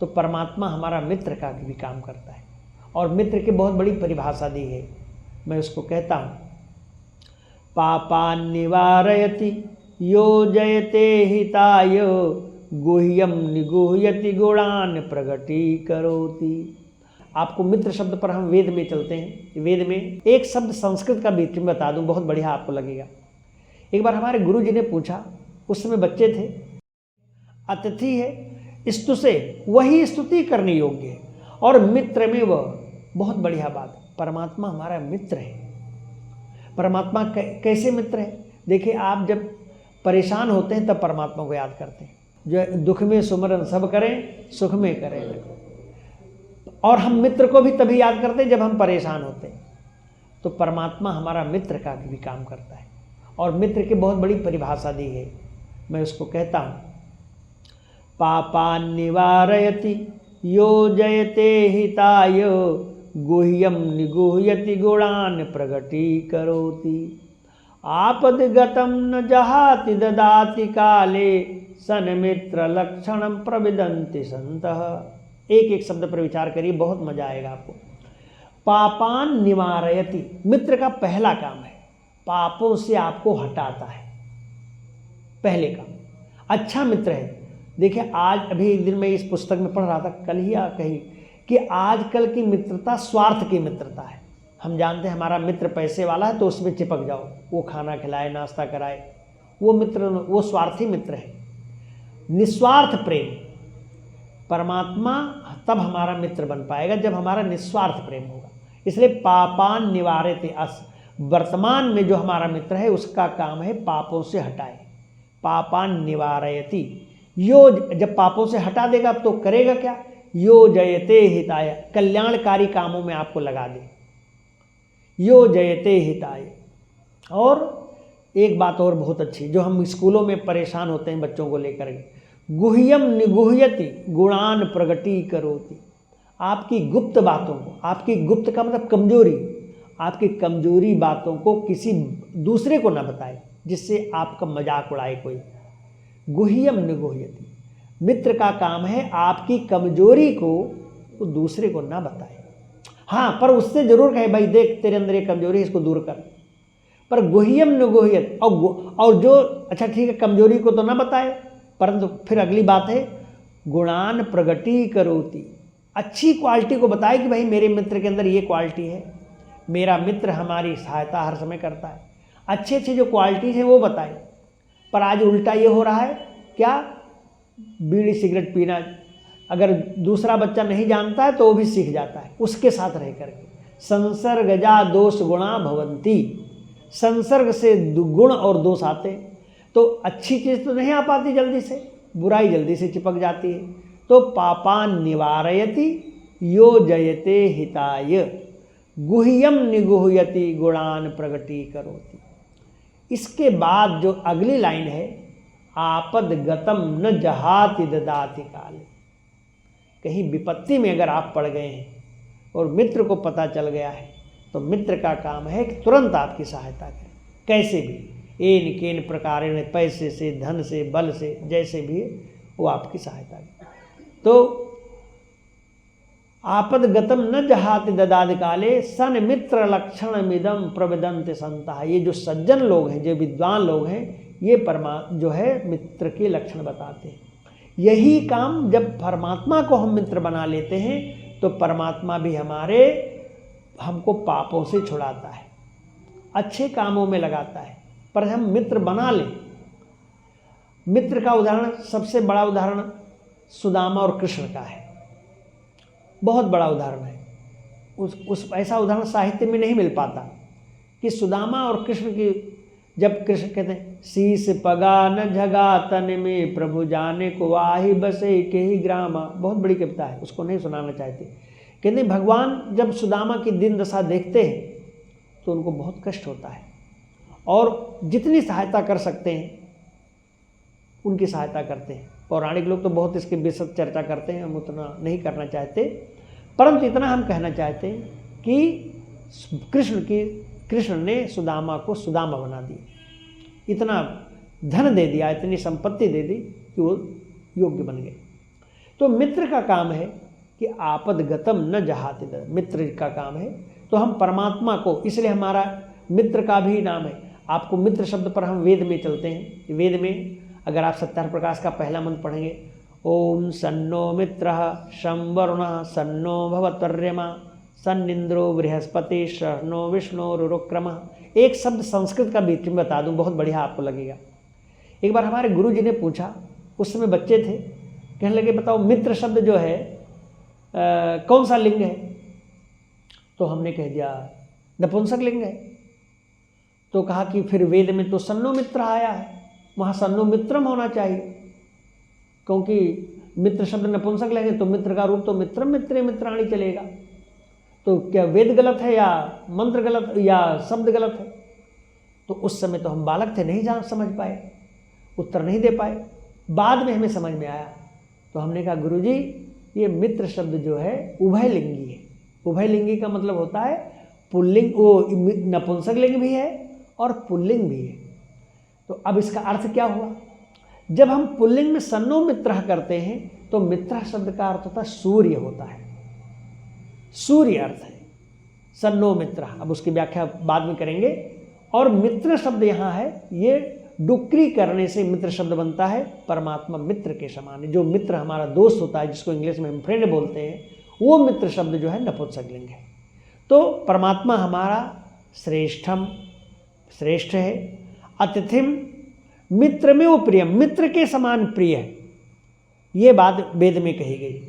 तो परमात्मा हमारा मित्र का भी काम करता है। और मित्र की बहुत बड़ी परिभाषा दी है, मैं उसको कहता हूँ, पापान निवारयति योजयते हिताय गुह्यम निगुह्यति गुणान प्रगटीकरोति। आपको मित्र शब्द पर हम वेद में चलते हैं। वेद में एक शब्द संस्कृत का बीच में बता दूं, बहुत बढ़िया आपको लगेगा। एक बार हमारे गुरु जी ने पूछा, उस समय बच्चे थे, अतिथि है स्तु से वही स्तुति करने योग्य है, और मित्र में वह, बहुत बढ़िया बात, परमात्मा हमारा मित्र है। परमात्मा कैसे मित्र है? देखिए, आप जब परेशान होते हैं तब परमात्मा को याद करते हैं। जो दुख में सुमरन सब करें, सुख में करें लगो। और हम मित्र को भी तभी याद करते हैं जब हम परेशान होते हैं। तो परमात्मा हमारा मित्र का भी काम करता है। और मित्र की बहुत बड़ी परिभाषा दी है, मैं उसको कहता हूँ, पापान निवारयति योजयते हिताय गुह्यम निगुह्यति गुणान प्रगटीकरोति। आपदगतं न जहाति ददाति काले सन्मित्र लक्षणं प्रविदन्ति सन्तः। एक एक शब्द पर विचार करिए, बहुत मजा आएगा आपको। पापान निवारयति, मित्र का पहला काम है, पापों से आपको हटाता है, पहले काम। अच्छा मित्र है। देखिए, आज अभी एक दिन मैं इस पुस्तक में पढ़ रहा था, कल ही या कहीं, कि आजकल की मित्रता स्वार्थ की मित्रता है। हम जानते हैं हमारा मित्र पैसे वाला है तो उसमें चिपक जाओ, वो खाना खिलाए, नाश्ता कराए, वो मित्र, वो स्वार्थी मित्र है। निस्वार्थ प्रेम, परमात्मा तब हमारा मित्र बन पाएगा जब हमारा निस्वार्थ प्रेम होगा। इसलिए पापान निवारयति अस, वर्तमान में जो हमारा मित्र है उसका काम है पापों से हटाए। पापान निवारयति, यो, जब पापों से हटा देगा तो करेगा क्या? यो जयते हिताय, कल्याणकारी कामों में आपको लगा दे। यो जयते हिताय। और एक बात और बहुत अच्छी, जो हम स्कूलों में परेशान होते हैं बच्चों को लेकर के, गुह्यम निगुह्यति गुणान प्रगटीकरोति। आपकी गुप्त बातों को, आपकी गुप्त का मतलब कमजोरी, आपकी कमजोरी बातों को किसी दूसरे को ना बताए जिससे आपका मजाक उड़ाए कोई। गुह्यम निगुह्यति, मित्र का काम है आपकी कमजोरी को वो दूसरे को ना बताए। हाँ, पर उससे जरूर कहे, भाई देख तेरे अंदर ये कमजोरी है, इसको दूर कर। पर गुह्यम निगुह्यति, और जो, अच्छा ठीक है, कमजोरी को तो ना बताए, परंतु फिर अगली बात है गुणान प्रगटीकरोति, अच्छी क्वालिटी को बताए कि भाई मेरे मित्र के अंदर ये क्वालिटी है, मेरा मित्र हमारी सहायता हर समय करता है। अच्छी अच्छी जो क्वालिटीज है वो बताए। पर आज उल्टा ये हो रहा है, क्या? बीड़ी सिगरेट पीना। अगर दूसरा बच्चा नहीं जानता है तो वो भी सीख जाता है उसके साथ रह करके। संसर्गजा दोष गुणा भवंती, संसर्ग से गुण और दोष आते, तो अच्छी चीज़ तो नहीं आ पाती जल्दी से, बुराई जल्दी से चिपक जाती है। तो पापान निवारयति यो जयते हिताय गुह्यम निगुह्यति गुणान प्रगटीकरोति। इसके बाद जो अगली लाइन है, आपद गतम न जहाति ददाति काले। कहीं विपत्ति में अगर आप पड़ गए हैं और मित्र को पता चल गया है तो मित्र का काम है कि तुरंत आपकी सहायता करें, कैसे भी, एन केन प्रकार, पैसे से, धन से, बल से, जैसे भी वो आपकी सहायता करें। तो आपद गतम न जहाति ददाति काले सन मित्र लक्षण मिदम प्रविदन्ति सन्तः। ये जो सज्जन लोग हैं, जो विद्वान लोग हैं, ये जो है मित्र के लक्षण बताते हैं। यही काम जब परमात्मा को हम मित्र बना लेते हैं तो परमात्मा भी हमको पापों से छुड़ाता है, अच्छे कामों में लगाता है। पर हम मित्र बना लें। मित्र का उदाहरण, सबसे बड़ा उदाहरण सुदामा और कृष्ण का है, बहुत बड़ा उदाहरण है। उस ऐसा उदाहरण साहित्य में नहीं मिल पाता कि सुदामा और कृष्ण की, जब कृष्ण कहते हैं शीस पगा न झगा तन में प्रभु जाने को आही बसे के ही ग्रामा, बहुत बड़ी कविता है, उसको नहीं सुनाना चाहते। कहते भगवान जब सुदामा की दिन दशा देखते हैं तो उनको बहुत कष्ट होता है, और जितनी सहायता कर सकते हैं उनकी सहायता करते हैं। पौराणिक लोग तो बहुत इसकी विस्तृत चर्चा करते हैं, हम उतना नहीं करना चाहते, परंतु इतना हम कहना चाहते हैं कि कृष्ण ने सुदामा को सुदामा बना दिया, इतना धन दे दिया, इतनी संपत्ति दे दी कि वो योग्य बन गए। तो मित्र का काम है कि आपदगतम न जहाति, मित्र का काम है। तो हम परमात्मा को, इसलिए हमारा मित्र का भी नाम है। आपको मित्र शब्द पर हम वेद में चलते हैं। वेद में अगर आप सत्यार्थ प्रकाश का पहला मंत्र पढ़ेंगे, ओम सन्नो मित्रः शं वरुणः सन्नो भवत्वर्यमा सन्निंद्रो बृहस्पति शनो विष्णुरुक्रमः। एक शब्द संस्कृत का बीच में बता दूं, बहुत बढ़िया आपको लगेगा। एक बार हमारे गुरु जी ने पूछा, उस समय बच्चे थे, कहने लगे बताओ मित्र शब्द जो है कौन सा लिंग है? तो हमने कह दिया नपुंसक लिंग है। तो कहा कि फिर वेद में तो सन्नो मित्र आया है, वहाँ सन्नो मित्रम होना चाहिए, क्योंकि मित्र शब्द नपुंसक लेंगे तो मित्र का रूप तो मित्रम मित्रे मित्राणी चलेगा। तो क्या वेद गलत है या मंत्र गलत या शब्द गलत है? तो उस समय तो हम बालक थे, नहीं समझ पाए, उत्तर नहीं दे पाए। बाद में हमें समझ में आया, तो हमने कहा गुरुजी ये मित्र शब्द जो है उभयलिंगी है। उभयलिंगी का मतलब होता है पुल्लिंग, वो नपुंसक लिंग भी है और पुल्लिंग भी है। तो अब इसका अर्थ क्या हुआ? जब हम पुल्लिंग में सन्नो मित्र करते हैं तो मित्र शब्द का अर्थ होता है सूर्य होता है, सूर्य अर्थ है सन्नो मित्र। अब उसकी व्याख्या बाद में करेंगे। और मित्र शब्द यहाँ है, ये डुक्री करने से मित्र शब्द बनता है, परमात्मा मित्र के समान है। जो मित्र हमारा दोस्त होता है, जिसको इंग्लिश में हम फ्रेंड बोलते हैं, वो मित्र शब्द जो है नपुंसक लिंग है। तो परमात्मा हमारा श्रेष्ठ है। अतिथिम मित्र में वो प्रियम, मित्र के समान प्रिय है, ये बात वेद में कही गई।